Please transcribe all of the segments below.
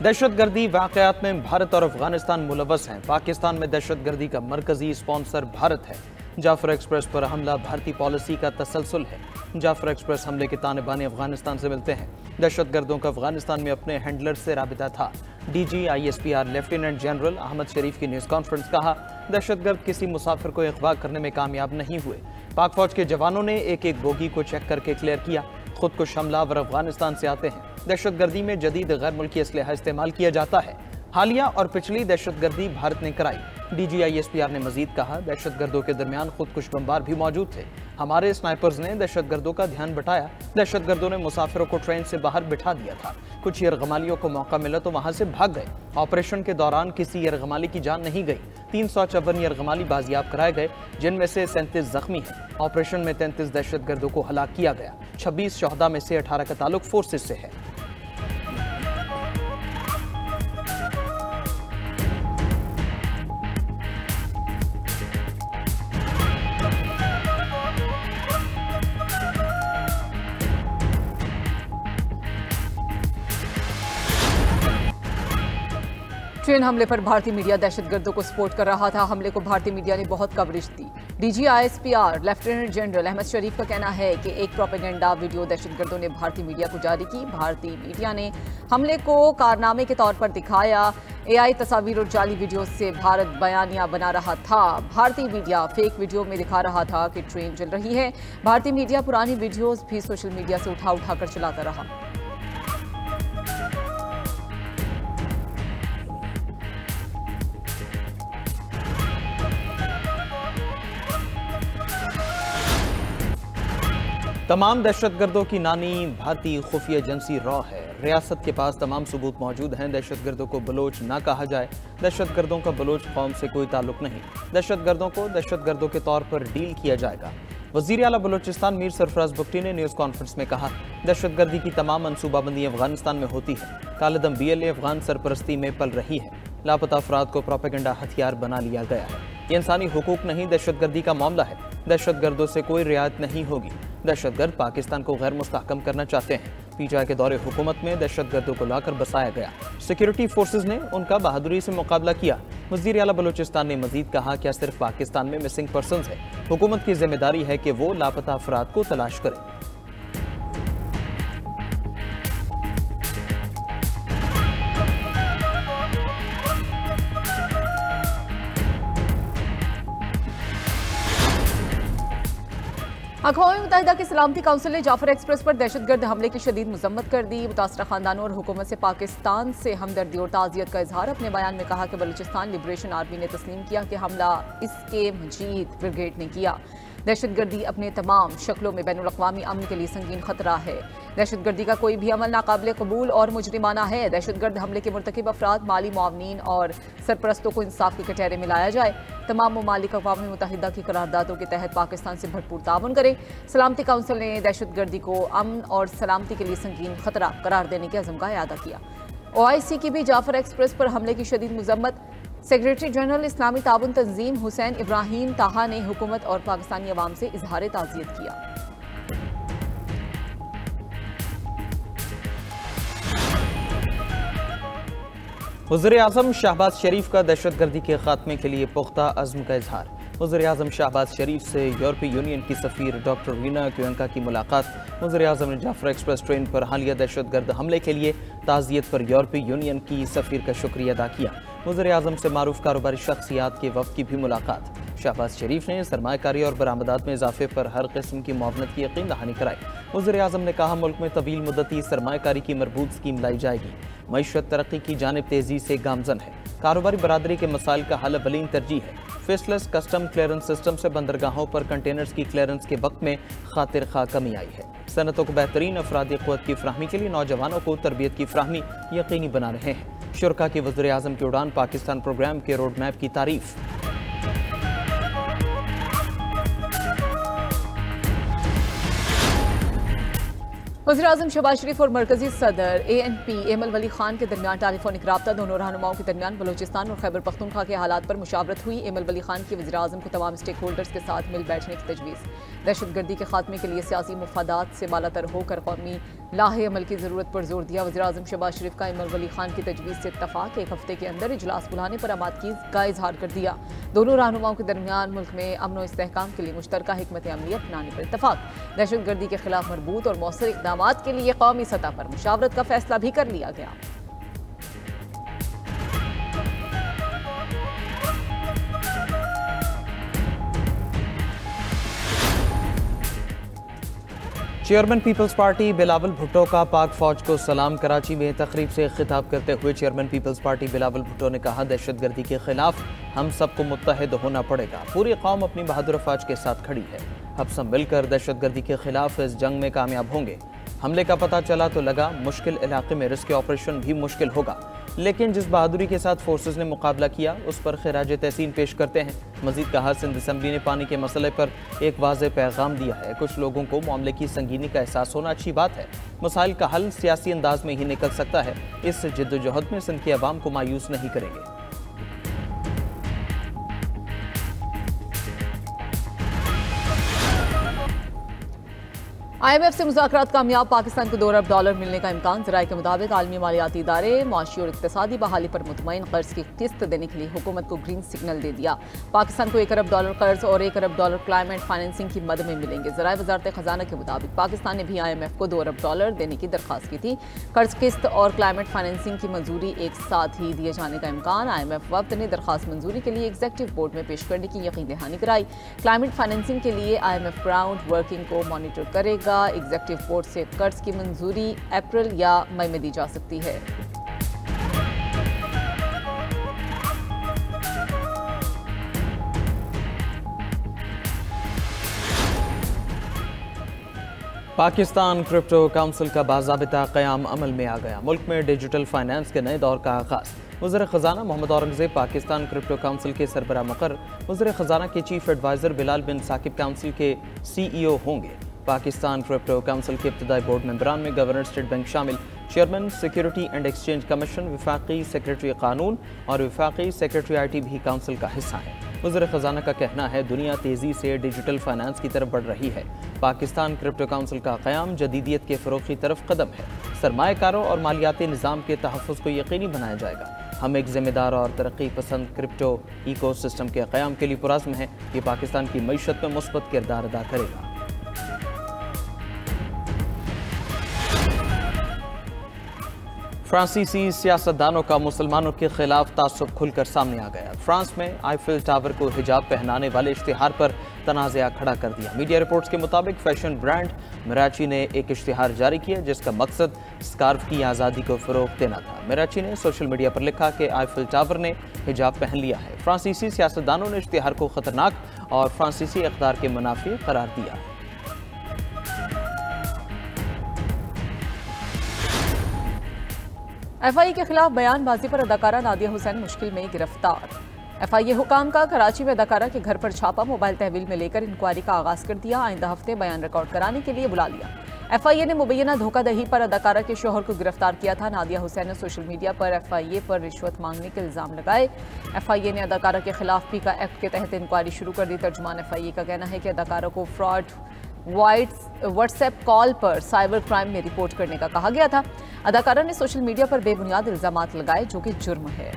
दहशतगर्दी वाक़यात में भारत और अफगानिस्तान मुलव्वस हैं। पाकिस्तान में दहशतगर्दी का मरकजी स्पॉन्सर भारत है। जाफर एक्सप्रेस पर हमला भारतीय पॉलिसी का तसलसल है। जाफर एक्सप्रेस हमले के तालिबानी अफगानिस्तान से मिलते हैं। दहशतगर्दों का अफगानिस्तान में अपने हैंडलर से राबिता था। DG ISPR lieutenant general Ahmed Sharif की न्यूज़ कॉन्फ्रेंस। कहा, दहशतगर्द किसी मुसाफिर को अगवा करने में कामयाब नहीं हुए। पाक फौज के जवानों ने एक एक बोगी को चेक करके क्लियर किया। खुदकुश हमलावर अफगानिस्तान से आते हैं। दहशतगर्दी में जदीद गैर मुल्की असलहा इस्तेमाल किया जाता है। हालिया और पिछली दहशतगर्दी भारत ने कराई। DG ISPR ने मजीद कहा, दहशतगर्दों के दरमियान खुदकुश बमबार भी मौजूद थे। हमारे स्नाइपर्स ने दहशतगर्दों का ध्यान बटाया। दहशतगर्दों ने मुसाफिरों को ट्रेन से बाहर बिठा दिया था। कुछ यरगमालियों को मौका मिला तो वहां से भाग गए। ऑपरेशन के दौरान किसी यरगमाली की जान नहीं गई। 354 यरगमाली बाजियाब कराए गए, जिनमें से 37 जख्मी हैं। ऑपरेशन में 33 दहशतगर्दों को हलाक किया गया। 26 शहदा में से 18 का ताल्लुक फोर्सेस से है। ट्रेन हमले पर भारतीय मीडिया दहशतगर्दों को सपोर्ट कर रहा था। हमले को भारतीय मीडिया ने बहुत कवरेज दी। DG ISPR lieutenant general Ahmed Sharif का कहना है कि एक प्रोपेगेंडा वीडियो दहशतगर्दों ने भारतीय मीडिया को जारी की। भारतीय मीडिया ने हमले को कारनामे के तौर पर दिखाया। AI तस्वीर और जाली वीडियो से भारत बयानिया बना रहा था। भारतीय मीडिया फेक वीडियो में दिखा रहा था कि ट्रेन चल रही है। भारतीय मीडिया पुरानी वीडियोज भी सोशल मीडिया से उठा कर चलाता रहा। तमाम दहशतगर्दों की नानी भारतीय खुफिया एजेंसी रॉ है। रियासत के पास तमाम सबूत मौजूद हैं। दहशतगर्दों को बलोच ना कहा जाए। दहशतगर्दों का बलोच कौम से कोई ताल्लुक नहीं। दहशतगर्दों को दहशतगर्दों के तौर पर डील किया जाएगा। वज़ीर आला बलोचिस्तान मीर सरफराज बुगटी ने न्यूज़ कॉन्फ्रेंस में कहा, दहशतगर्दी की तमाम मनसूबाबंदी अफगानिस्तान में होती है। कालेदम BLA अफगान सरपरस्ती में पल रही है। लापता अफराद को प्रोपेगेंडा हथियार बना लिया गया है। ये इंसानी हुकूक नहीं, दहशतगर्दी का मामला है। दहशतगर्दों से कोई रियायत नहीं होगी। दहशतगर्द पाकिस्तान को गैर मुस्तहकम करना चाहते हैं। PTI के दौरे हुकूमत में दहशतगर्दों को लाकर बसाया गया। सिक्योरिटी फोर्सेज ने उनका बहादुरी से मुकाबला किया। वज़ीर आला बलोचिस्तान ने मजीद कहा, क्या सिर्फ पाकिस्तान में मिसिंग पर्सन्स है? हुकूमत की जिम्मेदारी है कि वो लापता अफराद को तलाश करे। अक़वाम मुत्तहिदा की सलामती काउंसिल ने जाफर एक्सप्रेस पर दहशतगर्द हमले की शदीद मजम्मत कर दी। मुतासरा खानदानों और हुकूमत से पाकिस्तान से हमदर्दी और ताज़ियत का इजहार। अपने बयान में कहा कि बलूचिस्तान लिबरेशन आर्मी ने तस्लीम किया कि हमला इसके मजीद ब्रिगेड ने किया। दहशतगर्दी अपने तमाम शक्लों में बैनुल अक़वामी अमन के लिए संगीन खतरा है। दहशतगर्दी का कोई भी अमल नाकाबिल कबूल और मुजरिमाना है। दहशतगर्द हमले के मुर्तकिब अफराद, माली मुआवनीन और सरपरस्तों को इंसाफ के कटहरे में लाया जाए। तमाम ममालिक अक़वाम मुत्तहिदा की करारदादों के तहत पाकिस्तान से भरपूर ताउन करें। सलामती काउंसिल ने दहशतगर्दी को अमन और सलामती के लिए संगीन खतरा करार देने के अज़म का इआदा किया। OIC की भी जाफर एक्सप्रेस पर हमले की शदीद मजम्मत। सेक्रेटरी जनरल इस्लामी ताउन तंजीम हुसैन इब्राहिम ताहा ने हुकूमत और पाकिस्तानी अवाम से इजहार ताज़ियत किया। वज़ीर-ए-आज़म शहबाज शरीफ का दहशतगर्दी के खात्मे के लिए पुख्ता अज़्म का इजहार। वज़ीर-ए-आज़म शहबाज शरीफ से यूरोपीय यूनियन की सफ़ीर डॉक्टर रीना क्यूएंका की मुलाकात। वज़ीर-ए-आज़म ने जाफर एक्सप्रेस ट्रेन पर हालिया दहशतगर्द हमले के लिए ताज़ियत पर यूरोपीय यूनियन की सफ़ीर का शुक्रिया अदा किया। वज़ीर-ए-आज़म से मारूफ कारोबारी शख्सियात के वफ़द की भी मुलाकात। शहबाज शरीफ ने सरमायाकारी और बरामदात में इजाफे पर हर किस्म की मुआवनत की यकीन दहानी कराई। वज़ीर-ए-आज़म ने कहा, मुल्क में तवील मुद्दती सरमायाकारी की मरबूत स्कीम लाई जाएगी। मईशत तरक्की की जानिब तेज़ी से गामजन है। कारोबारी बरादरी के मसाइल का हल अवलीन तरजीह है। फेसलेस कस्टम क्लियरेंस सिस्टम से बंदरगाहों पर कंटेनर्स की क्लियरेंस के वक्त में खातिर खा कमी आई है। सनतों को बेहतरीन अफरादी क़ुव्वत की फ्राहमी के लिए नौजवानों को तरबियत की फ्राहमी यकीनी बना रहे हैं। शुरका की वज़ीर-ए-आज़म की उड़ान पाकिस्तान प्रोग्राम के रोड मैप की तारीफ। वज़ीर-ए-आज़म शहबाज शरीफ और मरकजी सदर ANP एमल वली खान के दरमियान टेलीफोनिक राब्ता। दोनों रहनुमाओं के दरमियान बलूचिस्तान और खैबर पख्तूनख्वा के हालात पर मुशावरत हुई। एमल वली खान की वज़ीर-ए-आज़म को तमाम स्टेक होल्डर्स के साथ मिल बैठने की तजवीज़। दहशतगर्दी के खात्मे के लिए सियासी मुफादात से बालातर होकर कौमी लाहे अमल की जरूरत पर जोर दिया। वज़ीर-ए-आज़म शहबाज शरीफ का इमरान वली खान की तजवीज़ से इत्तफाक, एक हफ्ते के अंदर इजलास बुलाने पर आमादगी का इजहार कर दिया। दोनों रहनुमाओं के दरमियान मुल्क में अमन व इस्तेहकाम के लिए मुश्तरका हिकमत अमली अपनाने पर इत्तफाक। दहशतगर्दी के खिलाफ मरबूत और मौसर इक़दाम के लिए कौमी सतह पर मुशावरत का फैसला भी कर लिया गया। Chairman peoples party Bilawal Bhutto का पाक फौज को सलाम। कराची में तकरीब से खिताब करते हुए chairman peoples party Bilawal Bhutto ने कहा, दहशतगर्दी के खिलाफ हम सबको मुत्तहिद होना पड़ेगा। पूरी कौम अपनी बहादुर अफवाज के साथ खड़ी है। अब सब मिलकर दहशतगर्दी के खिलाफ इस जंग में कामयाब होंगे। हमले का पता चला तो लगा मुश्किल इलाके में रिस्क ऑपरेशन भी मुश्किल होगा, लेकिन जिस बहादुरी के साथ फोर्सेस ने मुकाबला किया उस पर खिराज तहसीन पेश करते हैं। मजीद कहा, सिंध असम्बली ने पानी के मसले पर एक वाज़ेह पैगाम दिया है। कुछ लोगों को मामले की संगीनी का एहसास होना अच्छी बात है। मसाइल का हल सियासी अंदाज में ही निकल सकता है। इस जिद्दोजहद में सिंध की आवाम को मायूस नहीं करेंगे। IMF से मुज़ाकरात कामयाब, पाकिस्तान को $2 अरब मिलने का इम्कान। ज़राए के मुताबिक आलमी मालियाती इदारे माशी और इक़्तिसादी बहाली पर मुतमईन कर्ज की किस्त देने के लिए हुकूमत को ग्रीन सिग्नल दे दिया। पाकिस्तान को $1 अरब कर्ज और $1 अरब क्लाइमेट फाइनेंसिंग की मद में मिलेंगे। ज़राए वज़ारत ख़जाना के मुताबिक पाकिस्तान ने भी IMF को $2 अरब देने की दरख्वास्त की थी। कर्ज किस्त और क्लाइमेट फाइनेंसिंग की मंजूरी एक साथ ही दिए जाने का इम्कान। IMF वक्त ने दरख्वास्त मंजूरी के लिए एग्जीक्यूटिव बोर्ड में पेश करने की यकीन दहानी कराई। क्लाइमेट फाइनेंसिंग के लिए IMF ग्राउंड वर्किंग को मॉनिटर करेगा। एग्जीक्यूटिव बोर्ड से कर्ज की मंजूरी अप्रैल या मई में दी जा सकती है। पाकिस्तान क्रिप्टो काउंसिल का बाज़ाबिता क़याम अमल में आ गया। मुल्क में डिजिटल फाइनेंस के नए दौर का आगाज़। वज़ीर ख़जाना मोहम्मद औरंगज़ेब पाकिस्तान क्रिप्टो काउंसिल के सरबराह मुक़र्रर। वज़ीर ख़जाना के चीफ एडवाइज़र बिलाल बिन साकिब काउंसिल के CEO होंगे। पाकिस्तान क्रिप्टो काउंसिल के इब्तदाई बोर्ड मेंबरान में गवर्नर स्टेट बैंक शामिल। Chairman security and exchange commission, वफाकी सेक्रेटरी कानून और वफाकी सेक्रेटरी IT भी काउंसिल का हिस्सा है। वज़ीर ख़जाना का कहना है, दुनिया तेज़ी से डिजिटल फाइनेंस की तरफ बढ़ रही है। पाकिस्तान क्रिप्टो काउंसिल का क़याम जदीदियत के फ़रोग़ की तरफ कदम है। सरमायाकारों और मालियाती निज़ाम के तहफ़्फ़ुज़ को यकीनी बनाया जाएगा। हम एक ज़िम्मेदार और तरक्की पसंद क्रिप्टो इकोसिस्टम के क़याम के लिए पुरज़्म हैं। ये पाकिस्तान की मईशत में मुस्बत किरदार अदा करेगा। फ्रांसीसी सियासतदानों का मुसलमानों के खिलाफ तासुब खुलकर सामने आ गया। फ्रांस में आईफिल टावर को हिजाब पहनाने वाले इश्तिहार पर तनाज़ा खड़ा कर दिया। मीडिया रिपोर्ट्स के मुताबिक फैशन ब्रांड मिराची ने एक इश्तिहार जारी किया जिसका मकसद स्कार्फ की आज़ादी को फ़रोग़ देना था। मिराची ने सोशल मीडिया पर लिखा कि आईफिल टावर ने हिजाब पहन लिया है। फ्रांसीसी सियासतदानों ने इश्तिहार को ख़तरनाक और फ्रांसीसी इक़्तिदार के मुनाफी करार दिया। FIA के खिलाफ बयानबाजी पर अदाकारा नादिया हुसैन मुश्किल में गिरफ्तार। FIA हुकाम का कराची में अदाकारा के घर पर छापा, मोबाइल तहवील में लेकर इंक्वायरी का आगाज कर दिया। आइंदा हफ्ते बयान रिकॉर्ड कराने के लिए बुला लिया। FIA ने मुबैना धोखाधही पर अदाकारा के शोहर को गिरफ्तार किया था। नादिया हुसैन ने सोशल मीडिया पर FIA पर रिश्वत मांगने के इल्जाम लगाए। FIA ने अदाकारा के खिलाफ पीका एक्ट के तहत इंक्वायरी शुरू कर दी। तर्जुमान FIA का कहना है कि अदाकारा को फ्रॉड व्हाट्सएप कॉल पर साइबर क्राइम में रिपोर्ट करने का कहा गया था। अदाकारा ने सोशल मीडिया पर बेबुनियाद इल्जामात लगाए जो कि जुर्म है।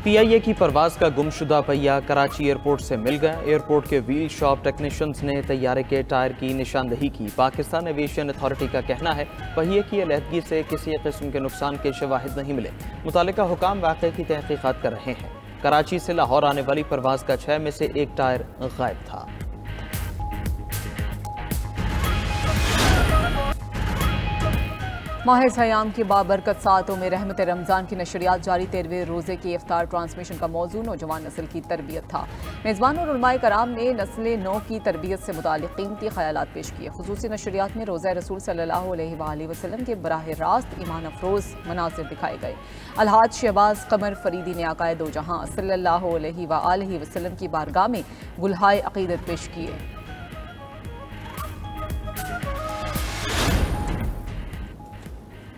PIA की परवाज का गुमशुदा पहिया कराची एयरपोर्ट से मिल गया। एयरपोर्ट के व्हील शॉप टेक्नीशियंस ने तैयारे के टायर की निशानदही की। पाकिस्तान एविएशन अथॉरिटी का कहना है, पहिए की अलहदगी से किसी किस्म के नुकसान के शवाहिद नहीं मिले। मुतालिका हुकाम वाक़े की तहकीकात कर रहे हैं। कराची से लाहौर आने वाली परवाज का 6 में से 1 टायर गायब था। माह सयाम की बाबरकत सातों में रहमत रमज़ान की नशरियात जारी। 13वें रोज़े की इफ्तार ट्रांसमिशन का मौजू नौजवान नस्ल की तरबियत था। मेज़बान और उलमाए कराम ने नस्ल नौ की तरबियत से मुतालिक कीमती ख़यालात पेश किए। खुसूसी नशरियात में रोज़ा रसूल सल्लल्लाहु अलैहि वसल्लम के बराह रास्त ईमान अफरोज़ मनाज़िर दिखाए गए। अलहाज शहबाज कमर फरीदी ने आकाए दो जहां सल्लल्लाहु अलैहि वसल्लम की बारगाह में गुलहाए अक़ीदत पेश किए।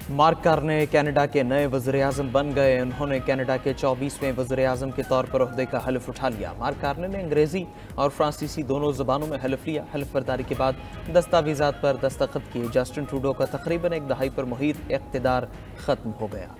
मार्क कार्ने कनाडा के नए वज़ीर-ए-आज़म बन गए। उन्होंने कनाडा के 24वें वज़ीर-ए-आज़म के तौर पर ओहदे का हल्फ उठा लिया। मार्क कार्ने ने अंग्रेज़ी और फ्रांसीसी दोनों ज़बानों में हल्फ लिया। हल्फ बर्दारी के बाद दस्तावेज़ात पर दस्तखत किए। जस्टिन ट्रूडो का तकरीबन एक दहाई पर मुहित इक़्तिदार ख़त्म हो गया।